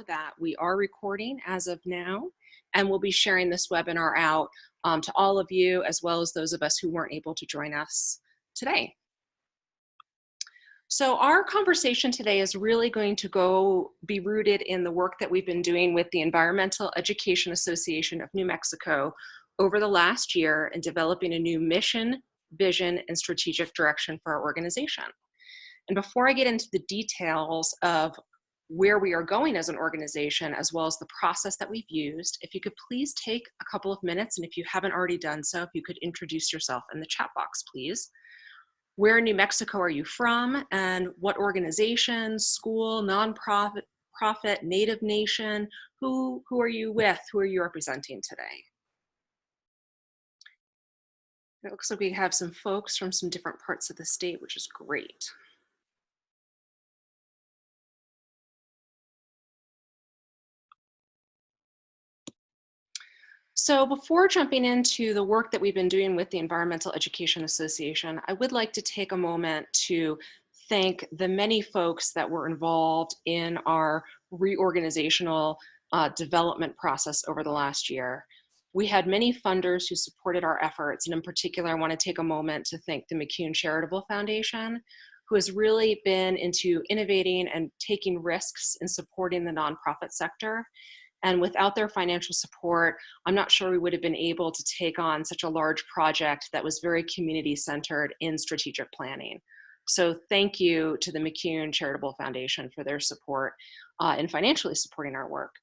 that we are recording as of now, and we'll be sharing this webinar out to all of you, as well as those of us who weren't able to join us today. So our conversation today is really going to be rooted in the work that we've been doing with the Environmental Education Association of New Mexico over the last year in developing a new mission, vision, and strategic direction for our organization. And before I get into the details of where we are going as an organization, as well as the process that we've used, if you could please take a couple of minutes, and if you haven't already done so, if you could introduce yourself in the chat box, please. Where in New Mexico are you from, and what organization, school, nonprofit, Native Nation, who are you with, who are you representing today? It looks like we have some folks from some different parts of the state, which is great. So before jumping into the work that we've been doing with the Environmental Education Association, I would like to take a moment to thank the many folks that were involved in our reorganizational development process over the last year. We had many funders who supported our efforts, and in particular, I want to take a moment to thank the McCune Charitable Foundation, who has really been into innovating and taking risks in supporting the nonprofit sector. And without their financial support, I'm not sure we would have been able to take on such a large project that was very community-centered in strategic planning. So thank you to the McCune Charitable Foundation for their support in financially supporting our work.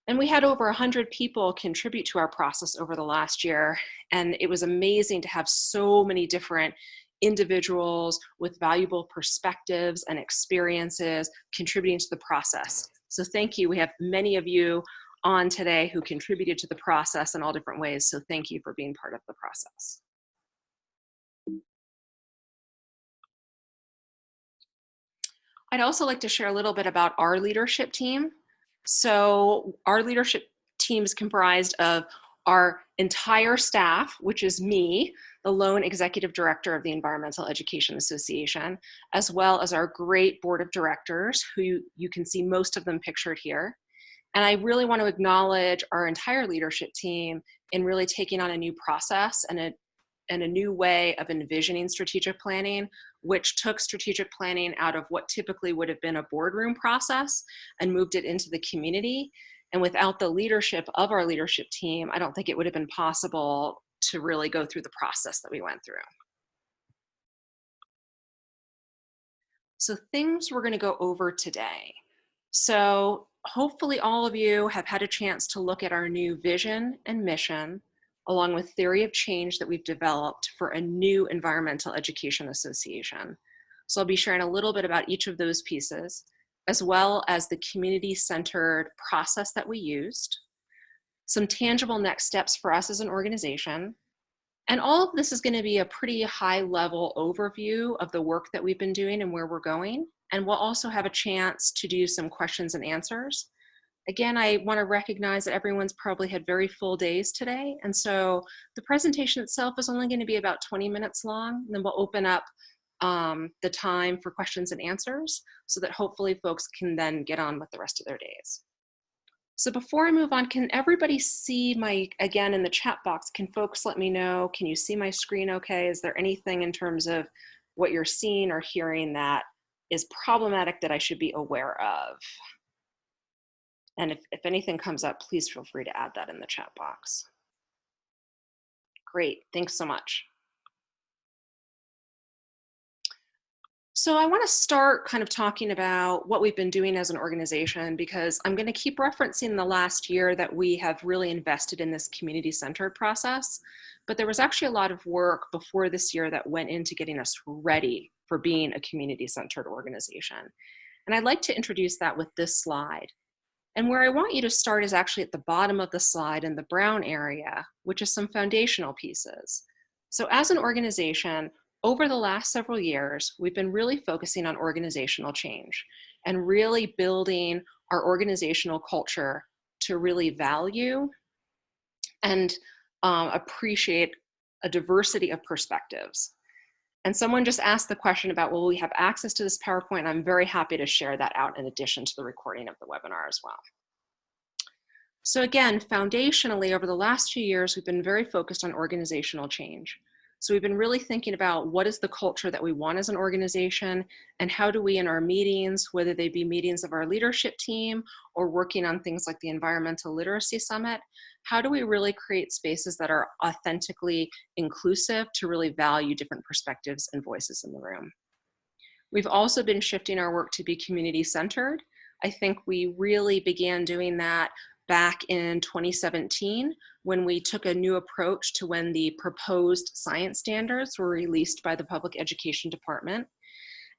And we had over 100 people contribute to our process over the last year, and it was amazing to have so many different individuals with valuable perspectives and experiences contributing to the process. So thank you. We have many of you on today who contributed to the process in all different ways, so thank you for being part of the process. I'd also like to share a little bit about our leadership team. So our leadership team is comprised of our entire staff, which is me, the lone executive director of the Environmental Education Association, as well as our great board of directors, who you can see most of them pictured here. And I really want to acknowledge our entire leadership team in really taking on a new process and a new way of envisioning strategic planning, which took strategic planning out of what typically would have been a boardroom process and moved it into the community. And without the leadership of our leadership team, I don't think it would have been possible to really go through the process that we went through. So things we're going to go over today. So hopefully all of you have had a chance to look at our new vision and mission, along with theory of change that we've developed for a new Environmental Education Association. So I'll be sharing a little bit about each of those pieces, as well as the community-centered process that we used, some tangible next steps for us as an organization, and all of this is going to be a pretty high-level overview of the work that we've been doing and where we're going, and we'll also have a chance to do some questions and answers. Again, I want to recognize that everyone's probably had very full days today, and so the presentation itself is only going to be about 20 minutes long, and then we'll open up the time for questions and answers so that hopefully folks can then get on with the rest of their days. So before I move on, can everybody see again in the chat box, can folks let me know, can you see my screen okay? Is there anything in terms of what you're seeing or hearing that is problematic that I should be aware of? And if anything comes up, please feel free to add that in the chat box. Great, thanks so much. So I want to start kind of talking about what we've been doing as an organization, because I'm going to keep referencing the last year that we have really invested in this community-centered process, but there was actually a lot of work before this year that went into getting us ready for being a community-centered organization. And I'd like to introduce that with this slide. And where I want you to start is actually at the bottom of the slide in the brown area, which is some foundational pieces. So as an organization, over the last several years, we've been really focusing on organizational change and really building our organizational culture to really value and appreciate a diversity of perspectives. And someone just asked the question about, will we have access to this PowerPoint? I'm very happy to share that out in addition to the recording of the webinar as well. So again, foundationally, over the last few years, we've been very focused on organizational change. So we've been really thinking about what is the culture that we want as an organization, and how do we in our meetings, whether they be meetings of our leadership team or working on things like the Environmental Literacy Summit, how do we really create spaces that are authentically inclusive to really value different perspectives and voices in the room? We've also been shifting our work to be community-centered. I think we really began doing that back in 2017 when we took a new approach to when the proposed science standards were released by the Public Education Department.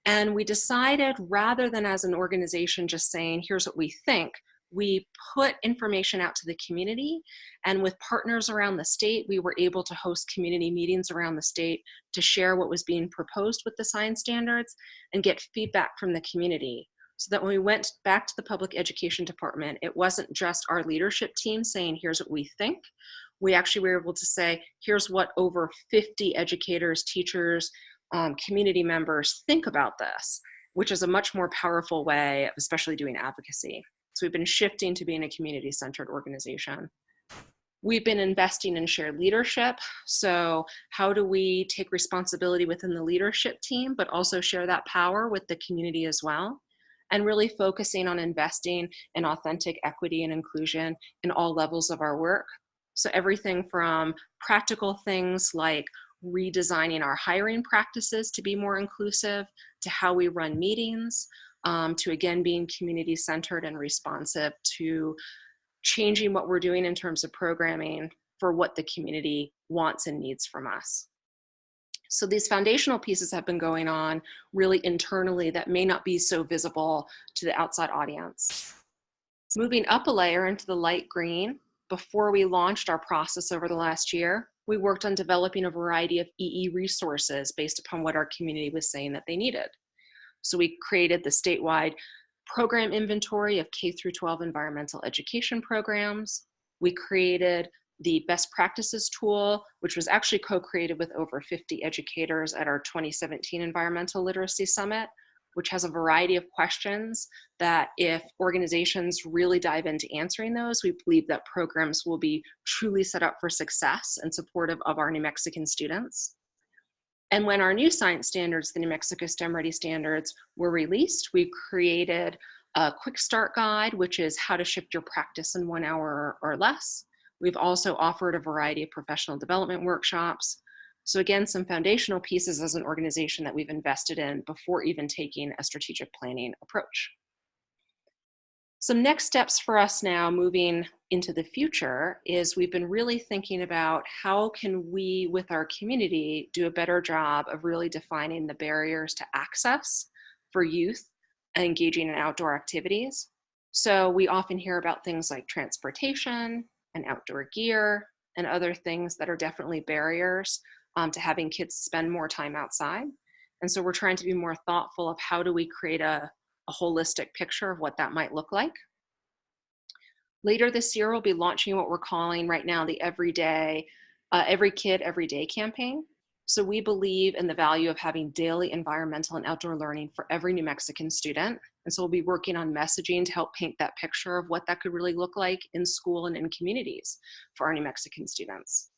And we decided, rather than as an organization just saying, here's what we think, we put information out to the community, and with partners around the state, we were able to host community meetings around the state to share what was being proposed with the science standards and get feedback from the community. So that when we went back to the Public Education Department, it wasn't just our leadership team saying, here's what we think. We actually were able to say, here's what over 50 educators, teachers, community members think about this, which is a much more powerful way of especially doing advocacy. So we've been shifting to being a community-centered organization. We've been investing in shared leadership. So how do we take responsibility within the leadership team, but also share that power with the community as well? And really focusing on investing in authentic equity and inclusion in all levels of our work. So everything from practical things like redesigning our hiring practices to be more inclusive, to how we run meetings, to again being community-centered and responsive to changing what we're doing in terms of programming for what the community wants and needs from us. So these foundational pieces have been going on really internally that may not be so visible to the outside audience. Moving up a layer into the light green, before we launched our process over the last year, we worked on developing a variety of EE resources based upon what our community was saying that they needed. So we created the statewide program inventory of K through 12 environmental education programs. We created the best practices tool, which was actually co-created with over 50 educators at our 2017 Environmental Literacy Summit, which has a variety of questions that if organizations really dive into answering those, we believe that programs will be truly set up for success and supportive of our New Mexican students. And when our new science standards, the New Mexico STEM Ready standards, were released, we created a quick start guide, which is how to shift your practice in 1 hour or less. We've also offered a variety of professional development workshops. So again, some foundational pieces as an organization that we've invested in before even taking a strategic planning approach. Some next steps for us now moving into the future is we've been really thinking about how can we, with our community, do a better job of really defining the barriers to access for youth and engaging in outdoor activities. So we often hear about things like transportation and outdoor gear and other things that are definitely barriers to having kids spend more time outside. And so we're trying to be more thoughtful of how do we create a holistic picture of what that might look like. Later this year, we'll be launching what we're calling right now the Every Kid, Every Day campaign. So we believe in the value of having daily environmental and outdoor learning for every New Mexican student. And so we'll be working on messaging to help paint that picture of what that could really look like in school and in communities for our New Mexican students.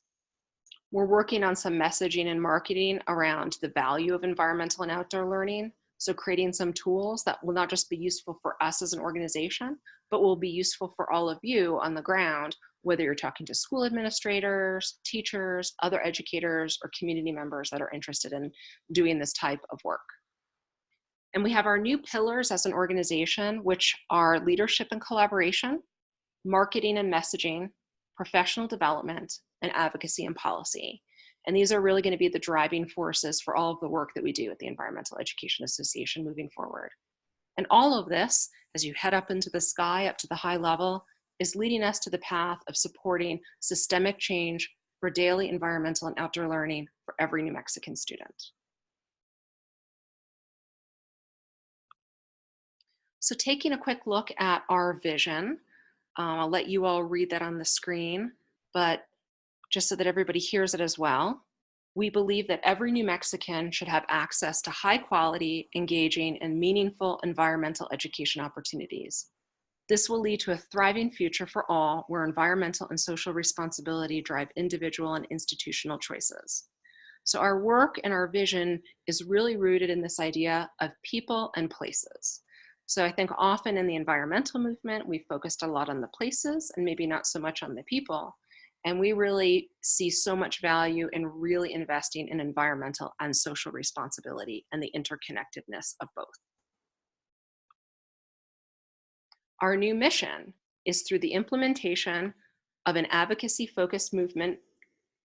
We're working on some messaging and marketing around the value of environmental and outdoor learning. So creating some tools that will not just be useful for us as an organization, but will be useful for all of you on the ground, whether you're talking to school administrators, teachers, other educators, or community members that are interested in doing this type of work. And we have our new pillars as an organization, which are leadership and collaboration, marketing and messaging, professional development, and advocacy and policy. And these are really going to be the driving forces for all of the work that we do at the Environmental Education Association moving forward. And all of this, as you head up into the sky, up to the high level, is leading us to the path of supporting systemic change for daily environmental and outdoor learning for every New Mexican student. So taking a quick look at our vision, I'll let you all read that on the screen, but just so that everybody hears it as well. We believe that every New Mexican should have access to high quality, engaging, and meaningful environmental education opportunities. This will lead to a thriving future for all, where environmental and social responsibility drive individual and institutional choices. So our work and our vision is really rooted in this idea of people and places. So I think often in the environmental movement, we focused a lot on the places and maybe not so much on the people. And we really see so much value in really investing in environmental and social responsibility and the interconnectedness of both. Our new mission is through the implementation of an advocacy-focused movement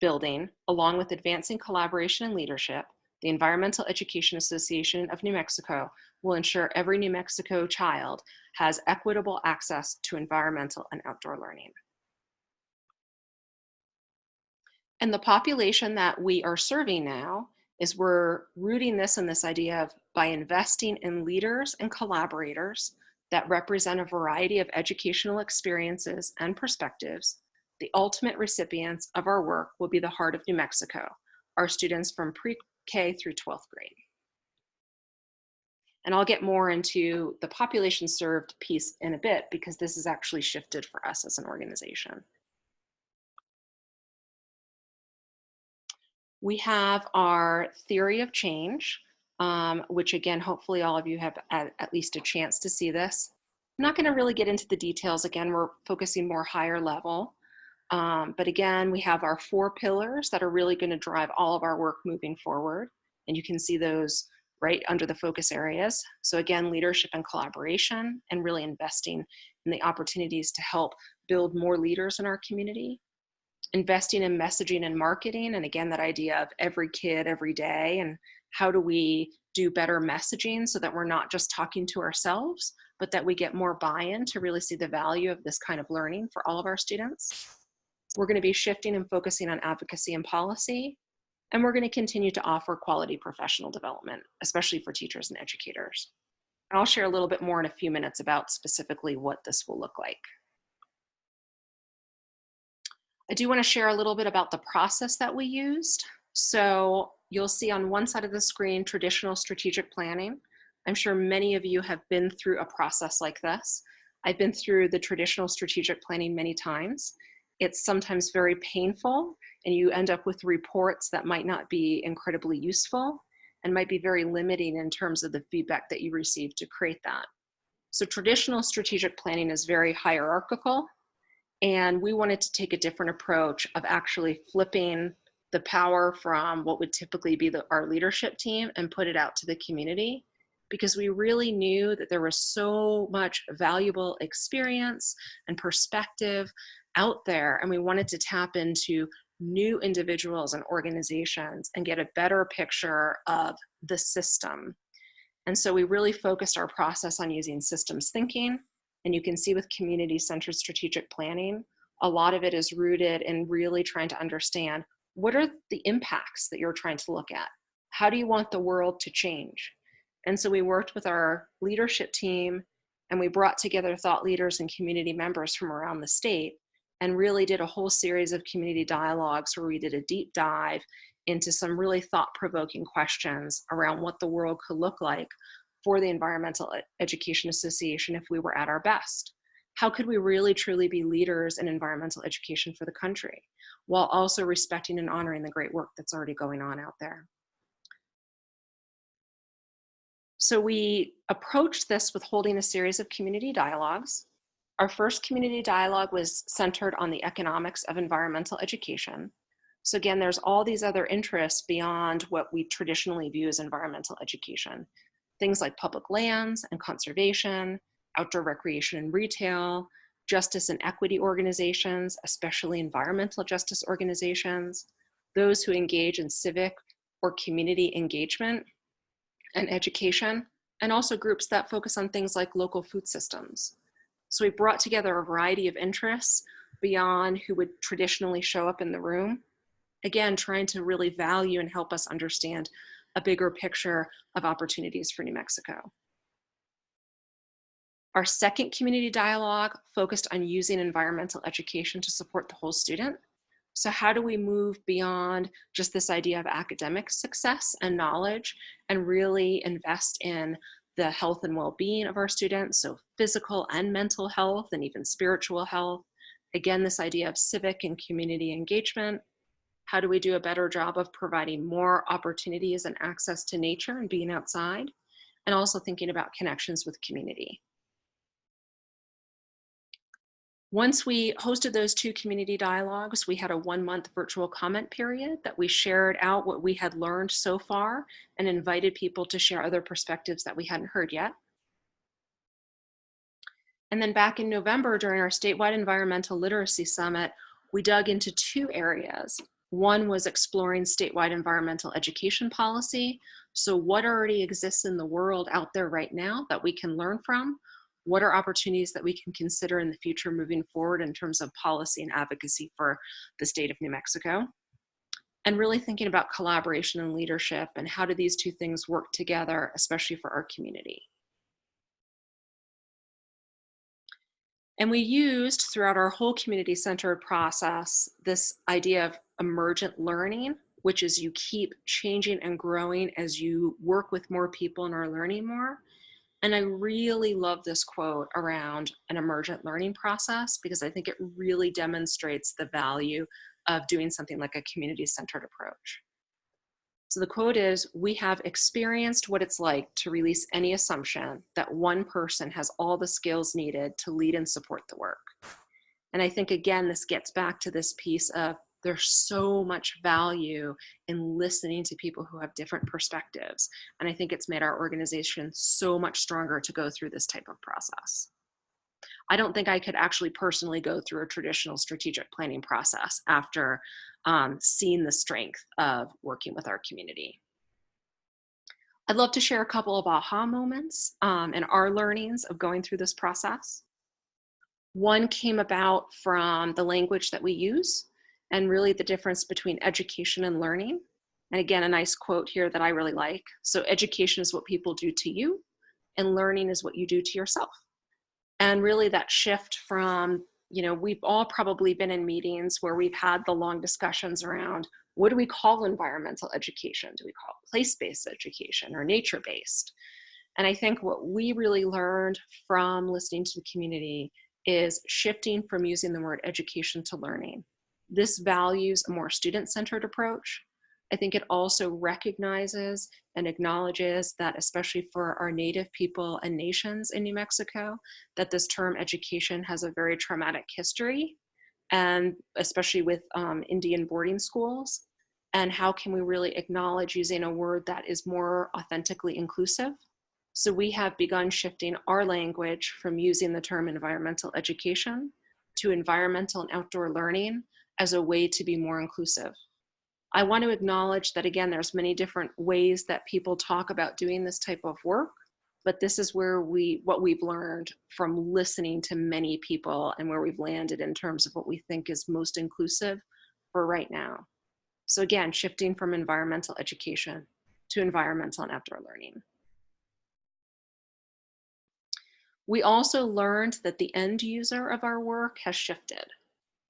building, along with advancing collaboration and leadership, the Environmental Education Association of New Mexico will ensure every New Mexico child has equitable access to environmental and outdoor learning. And the population that we are serving now is we're rooting this in this idea of by investing in leaders and collaborators that represent a variety of educational experiences and perspectives, the ultimate recipients of our work will be the heart of New Mexico, our students from pre-K through 12th grade. And I'll get more into the population served piece in a bit because this has actually shifted for us as an organization. We have our theory of change, which again, hopefully all of you have at least a chance to see this. I'm not going to really get into the details. Again, we're focusing more higher level. But again, we have our 4 pillars that are really going to drive all of our work moving forward. And you can see those right under the focus areas. So again, leadership and collaboration, and really investing in the opportunities to help build more leaders in our community. Investing in messaging and marketing, and again, that idea of every kid, every day, and how do we do better messaging so that we're not just talking to ourselves, but that we get more buy-in to really see the value of this kind of learning for all of our students. We're going to be shifting and focusing on advocacy and policy, and we're going to continue to offer quality professional development, especially for teachers and educators. And I'll share a little bit more in a few minutes about specifically what this will look like. I do want to share a little bit about the process that we used. So you'll see on one side of the screen, traditional strategic planning. I'm sure many of you have been through a process like this. I've been through the traditional strategic planning many times. It's sometimes very painful, and you end up with reports that might not be incredibly useful and might be very limiting in terms of the feedback that you receive to create that. So traditional strategic planning is very hierarchical. And we wanted to take a different approach of actually flipping the power from what would typically be our leadership team and put it out to the community, because we really knew that there was so much valuable experience and perspective out there, and we wanted to tap into new individuals and organizations and get a better picture of the system. And so we really focused our process on using systems thinking. And you can see with community-centered strategic planning, a lot of it is rooted in really trying to understand what are the impacts that you're trying to look at? How do you want the world to change? And so we worked with our leadership team, and we brought together thought leaders and community members from around the state and really did a whole series of community dialogues where we did a deep dive into some really thought-provoking questions around what the world could look like for the Environmental Education Association if we were at our best. How could we really truly be leaders in environmental education for the country, while also respecting and honoring the great work that's already going on out there? So we approached this with holding a series of community dialogues. Our first community dialogue was centered on the economics of environmental education. So again, there's all these other interests beyond what we traditionally view as environmental education. Things like public lands and conservation, outdoor recreation and retail, justice and equity organizations, especially environmental justice organizations, those who engage in civic or community engagement and education, and also groups that focus on things like local food systems. So we brought together a variety of interests beyond who would traditionally show up in the room. Again, trying to really value and help us understand a bigger picture of opportunities for New Mexico. Our second community dialogue focused on using environmental education to support the whole student. So how do we move beyond just this idea of academic success and knowledge and really invest in the health and well-being of our students, so physical and mental health and even spiritual health. Again, this idea of civic and community engagement. How do we do a better job of providing more opportunities and access to nature and being outside? And also thinking about connections with community. Once we hosted those 2 community dialogues, we had a 1-month virtual comment period that we shared out what we had learned so far and invited people to share other perspectives that we hadn't heard yet. And then back in November during our statewide environmental literacy summit, we dug into 2 areas. One was exploring statewide environmental education policy. So what already exists in the world out there right now that we can learn from? What are opportunities that we can consider in the future moving forward in terms of policy and advocacy for the state of New Mexico? And really thinking about collaboration and leadership and how do these 2 things work together, especially for our community. And we used throughout our whole community-centered process this idea of emergent learning, which is you keep changing and growing as you work with more people and are learning more. And I really love this quote around an emergent learning process because I think it really demonstrates the value of doing something like a community-centered approach. So the quote is, "We have experienced what it's like to release any assumption that one person has all the skills needed to lead and support the work." And I think, again, this gets back to this piece of there's so much value in listening to people who have different perspectives. And I think it's made our organization so much stronger to go through this type of process. I don't think I could actually personally go through a traditional strategic planning process after seeing the strength of working with our community. I'd love to share a couple of aha moments and our learnings of going through this process. One came about from the language that we use and really the difference between education and learning. And again, a nice quote here that I really like. So education is what people do to you, and learning is what you do to yourself. And really that shift from, we've all probably been in meetings where we've had the long discussions around what do we call environmental education? Do we call it place-based education or nature-based? And I think what we really learned from listening to the community is shifting from using the word education to learning. This values a more student-centered approach. I think it also recognizes and acknowledges that, especially for our Native people and nations in New Mexico, that this term education has a very traumatic history, and especially with Indian boarding schools. And how can we really acknowledge using a word that is more authentically inclusive? So we have begun shifting our language from using the term environmental education to environmental and outdoor learning as a way to be more inclusive. I want to acknowledge that, again, there's many different ways that people talk about doing this type of work, but this is where what we've learned from listening to many people and where we've landed in terms of what we think is most inclusive for right now. So again, shifting from environmental education to environmental and outdoor learning. We also learned that the end user of our work has shifted.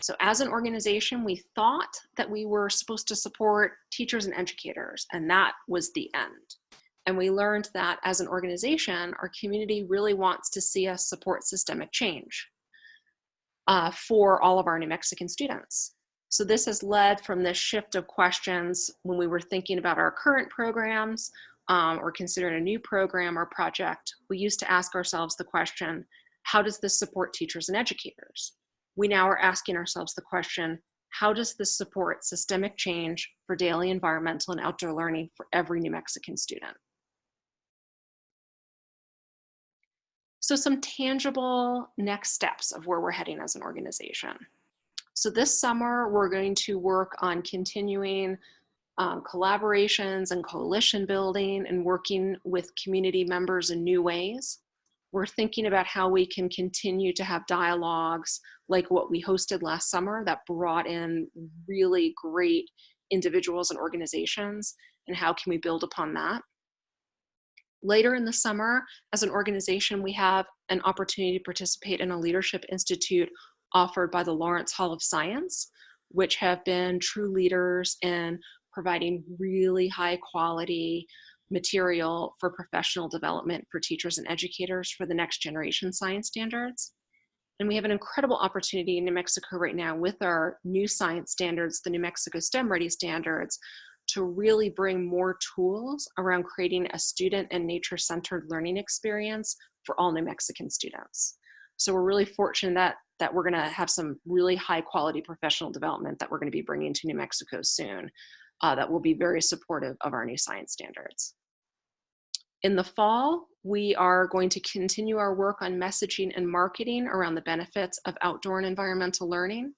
So as an organization, we thought that we were supposed to support teachers and educators, and that was the end. And we learned that as an organization, our community really wants to see us support systemic change for all of our New Mexican students. So this has led from this shift of questions when we were thinking about our current programs or considering a new program or project. We used to ask ourselves the question, how does this support teachers and educators? We now are asking ourselves the question, how does this support systemic change for daily environmental and outdoor learning for every New Mexican student? So some tangible next steps of where we're heading as an organization. So this summer, we're going to work on continuing collaborations and coalition building and working with community members in new ways. We're thinking about how we can continue to have dialogues like what we hosted last summer that brought in really great individuals and organizations, and how can we build upon that. Later in the summer, as an organization, we have an opportunity to participate in a leadership institute offered by the Lawrence Hall of Science, which have been true leaders in providing really high quality material for professional development for teachers and educators for the next generation science standards. And we have an incredible opportunity in New Mexico right now with our new science standards, the New Mexico STEM Ready standards, to really bring more tools around creating a student and nature-centered learning experience for all New Mexican students. So we're really fortunate that we're gonna have some really high quality professional development that we're gonna be bringing to New Mexico soon that will be very supportive of our new science standards. In the fall, we are going to continue our work on messaging and marketing around the benefits of outdoor and environmental learning.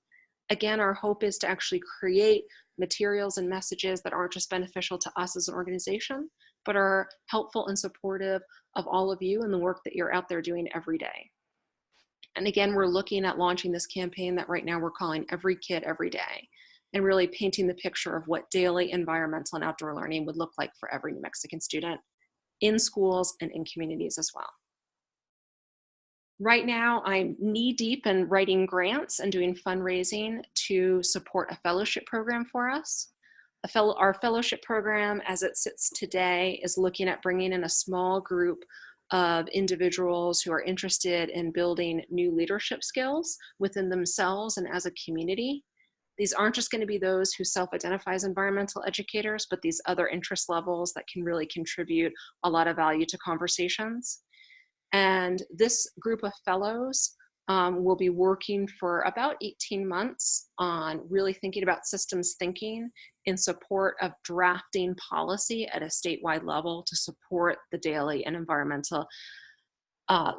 Again, our hope is to actually create materials and messages that aren't just beneficial to us as an organization, but are helpful and supportive of all of you and the work that you're out there doing every day. And again, we're looking at launching this campaign that right now we're calling Every Kid, Every Day, and really painting the picture of what daily environmental and outdoor learning would look like for every New Mexican student in schools and in communities as well. Right now, I'm knee-deep in writing grants and doing fundraising to support a fellowship program for us. Our fellowship program, as it sits today, is looking at bringing in a small group of individuals who are interested in building new leadership skills within themselves and as a community. These aren't just going to be those who self-identify as environmental educators, but these other interest levels that can really contribute a lot of value to conversations. And this group of fellows will be working for about 18 months on really thinking about systems thinking in support of drafting policy at a statewide level to support the daily and environmental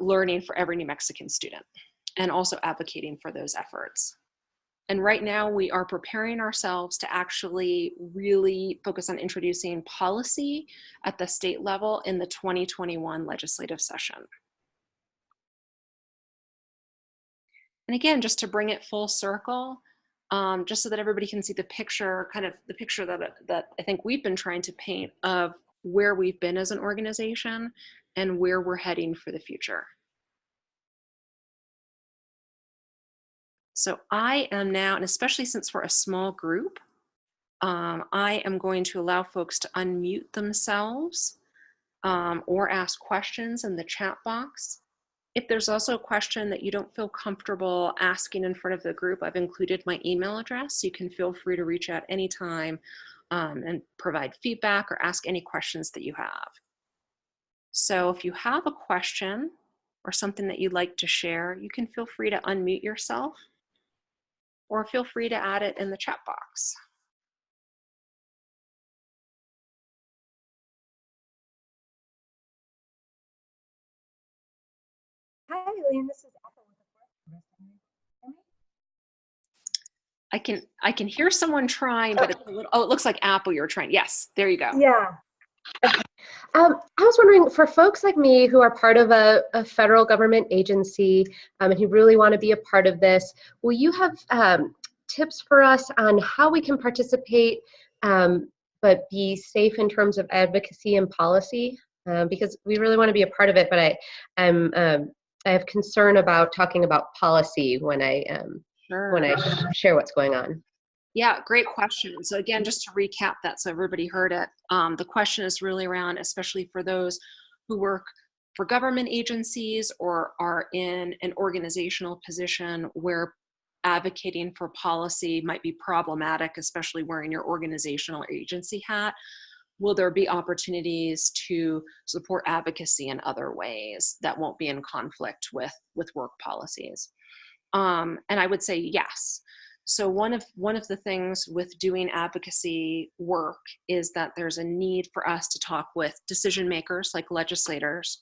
learning for every New Mexican student, and also advocating for those efforts. And right now we are preparing ourselves to actually really focus on introducing policy at the state level in the 2021 legislative session. And again, just to bring it full circle, just so that everybody can see the picture, kind of the picture that I think we've been trying to paint of where we've been as an organization and where we're heading for the future. So I am now, and especially since we're a small group, I am going to allow folks to unmute themselves or ask questions in the chat box. If there's also a question that you don't feel comfortable asking in front of the group, I've included my email address. You can feel free to reach out anytime and provide feedback or ask any questions that you have. So if you have a question or something that you'd like to share, you can feel free to unmute yourself or feel free to add it in the chat box. Hi, Eileen. This is Apple with the I can hear someone trying, but it's a little, oh, it looks like Apple you're trying. Yes, there you go. Yeah. Okay. I was wondering, for folks like me who are part of a federal government agency and who really want to be a part of this, will you have tips for us on how we can participate but be safe in terms of advocacy and policy? Because we really want to be a part of it, but I have concern about talking about policy when I share what's going on. Yeah, great question. So again, just to recap that so everybody heard it, the question is really around, especially for those who work for government agencies or are in an organizational position where advocating for policy might be problematic, especially wearing your organizational or agency hat. Will there be opportunities to support advocacy in other ways that won't be in conflict with work policies? And I would say yes. So one of the things with doing advocacy work is that there's a need for us to talk with decision makers like legislators.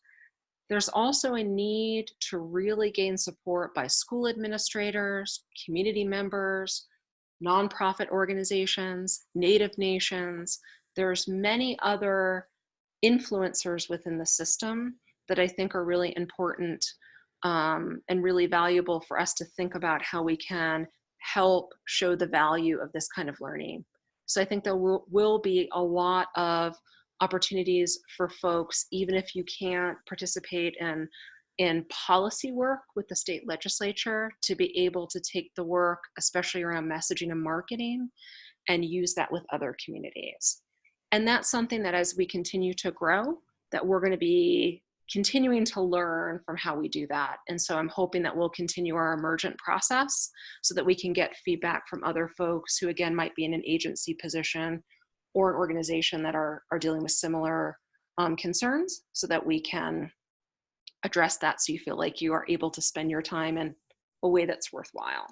There's also a need to really gain support by school administrators, community members, nonprofit organizations, Native nations. There's many other influencers within the system that I think are really important and really valuable for us to think about how we can help show the value of this kind of learning. So I think there will be a lot of opportunities for folks, even if you can't participate in in policy work with the state legislature to be able to take the work, especially around messaging and marketing, and use that with other communities. And that's something that as we continue to grow, that we're going to be continuing to learn from how we do that. And so I'm hoping that we'll continue our emergent process so that we can get feedback from other folks who, again, might be in an agency position or an organization that are dealing with similar concerns, so that we can address that so you feel like you are able to spend your time in a way that's worthwhile.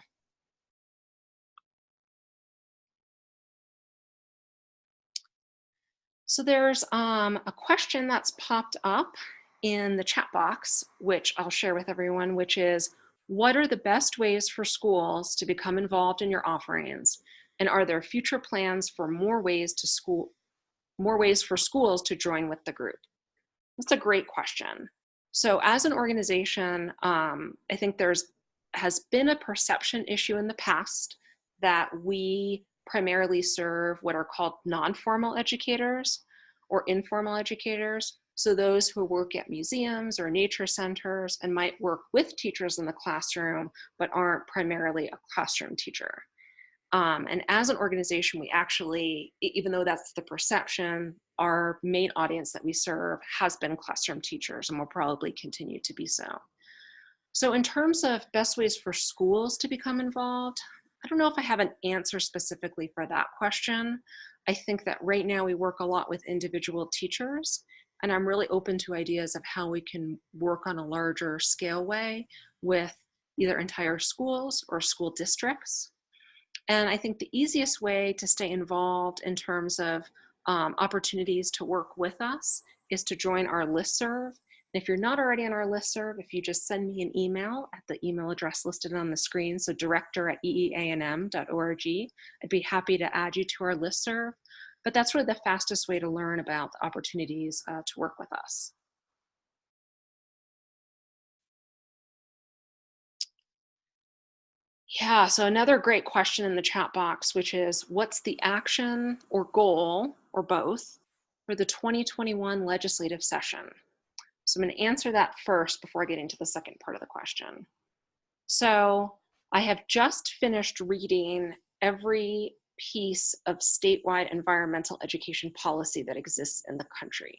So there's a question that's popped up in the chat box, which I'll share with everyone, which is, what are the best ways for schools to become involved in your offerings? And are there future plans for more ways for schools to join with the group? That's a great question. So as an organization, I think has been a perception issue in the past that we primarily serve what are called non-formal educators or informal educators. So those who work at museums or nature centers and might work with teachers in the classroom, but aren't primarily a classroom teacher. And as an organization, we actually, even though that's the perception, our main audience that we serve has been classroom teachers and will probably continue to be so. So in terms of best ways for schools to become involved, I don't know if I have an answer specifically for that question. I think that right now we work a lot with individual teachers, and I'm really open to ideas of how we can work on a larger scale way with either entire schools or school districts. And I think the easiest way to stay involved in terms of opportunities to work with us is to join our listserv. And if you're not already on our listserv, if you just send me an email at the email address listed on the screen, so director@eeanm.org, I'd be happy to add you to our listserv. But that's really the fastest way to learn about the opportunities to work with us. Yeah, so another great question in the chat box, which is, what's the action or goal, or both, for the 2021 legislative session? So I'm going to answer that first before getting to the second part of the question. So I have just finished reading every piece of statewide environmental education policy that exists in the country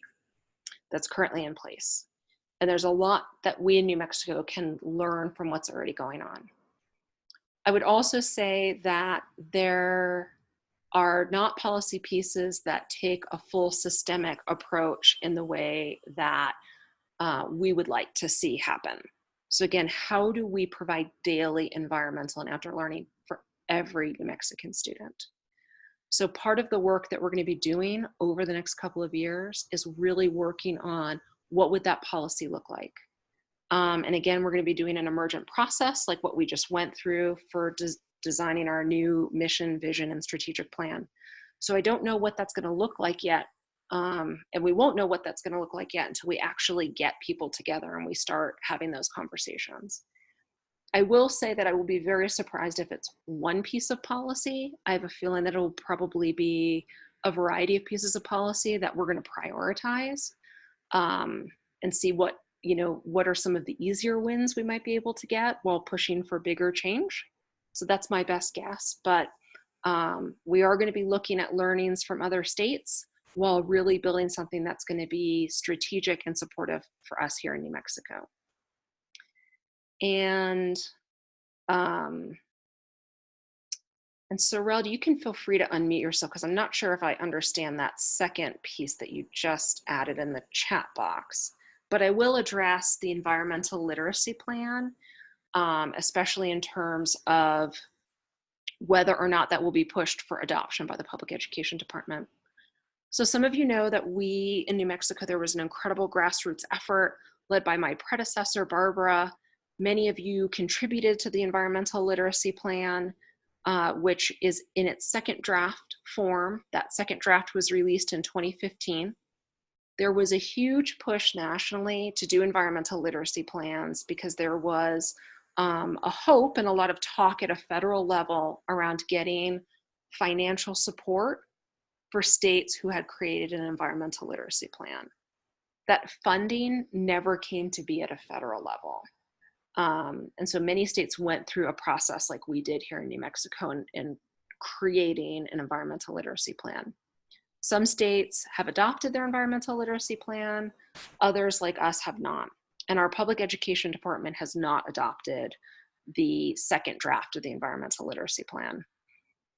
that's currently in place. And there's a lot that we in New Mexico can learn from what's already going on. I would also say that there are not policy pieces that take a full systemic approach in the way that we would like to see happen. So again, how do we provide daily environmental and outdoor learning for every New Mexican student? So part of the work that we're going to be doing over the next couple of years is really working on what would that policy look like. And again, we're going to be doing an emergent process like what we just went through for designing our new mission, vision, and strategic plan. So I don't know what that's going to look like yet. And we won't know what that's going to look like yet until we actually get people together and we start having those conversations. I will say that I will be very surprised if it's one piece of policy. I have a feeling that it will probably be a variety of pieces of policy that we're going to prioritize and see what are some of the easier wins we might be able to get while pushing for bigger change. So that's my best guess. But we are going to be looking at learnings from other states while really building something that's going to be strategic and supportive for us here in New Mexico. And Sorrel, you can feel free to unmute yourself because I'm not sure if I understand that second piece that you just added in the chat box. But I will address the environmental literacy plan, especially in terms of whether or not that will be pushed for adoption by the Public Education Department. So some of you know that we in New Mexico, there was an incredible grassroots effort led by my predecessor, Barbara. Many of you contributed to the environmental literacy plan, which is in its second draft form. That second draft was released in 2015. There was a huge push nationally to do environmental literacy plans because there was a hope and a lot of talk at a federal level around getting financial support for states who had created an environmental literacy plan. that funding never came to be at a federal level. And so many states went through a process like we did here in New Mexico in creating an environmental literacy plan. Some states have adopted their environmental literacy plan, others like us have not. And our public education department has not adopted the second draft of the environmental literacy plan.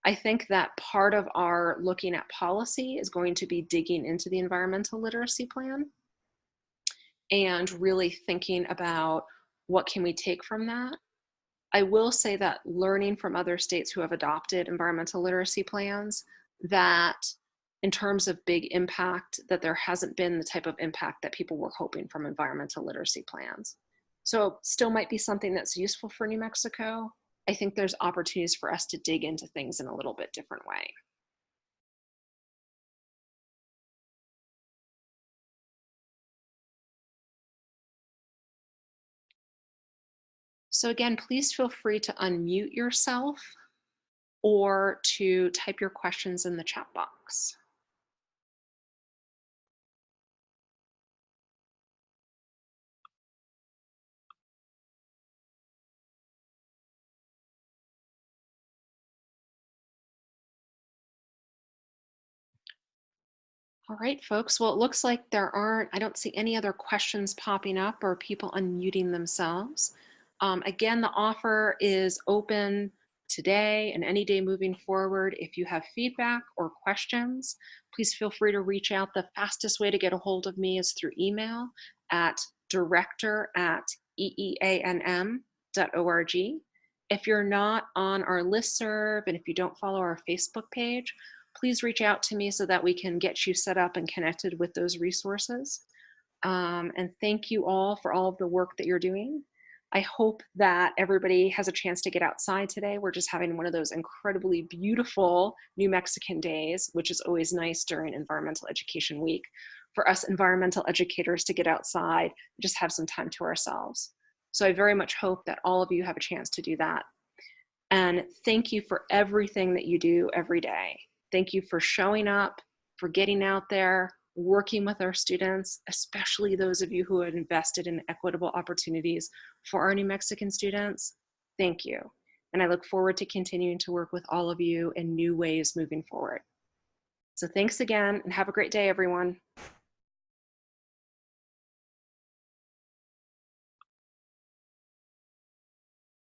I think that part of our looking at policy is going to be digging into the environmental literacy plan and really thinking about what can we take from that. I will say that learning from other states who have adopted environmental literacy plans, that in terms of big impact, that there hasn't been the type of impact that people were hoping from environmental literacy plans. So still might be something that's useful for New Mexico. I think there's opportunities for us to dig into things in a little bit different way. So again, please feel free to unmute yourself or to type your questions in the chat box. All right, folks. Well, it looks like I don't see any other questions popping up or people unmuting themselves. Again, the offer is open today and any day moving forward. If you have feedback or questions, please feel free to reach out. The fastest way to get a hold of me is through email at director@eeanm.org. If you're not on our listserv and if you don't follow our Facebook page, please reach out to me so that we can get you set up and connected with those resources. And thank you all for all of the work that you're doing. I hope that everybody has a chance to get outside today. We're just having one of those incredibly beautiful New Mexican days, which is always nice during Environmental Education Week, for us environmental educators to get outside and just have some time to ourselves. So I very much hope that all of you have a chance to do that. And thank you for everything that you do every day. Thank you for showing up, for getting out there, working with our students, especially those of you who have invested in equitable opportunities for our New Mexican students. Thank you. And I look forward to continuing to work with all of you in new ways moving forward. So thanks again and have a great day, everyone.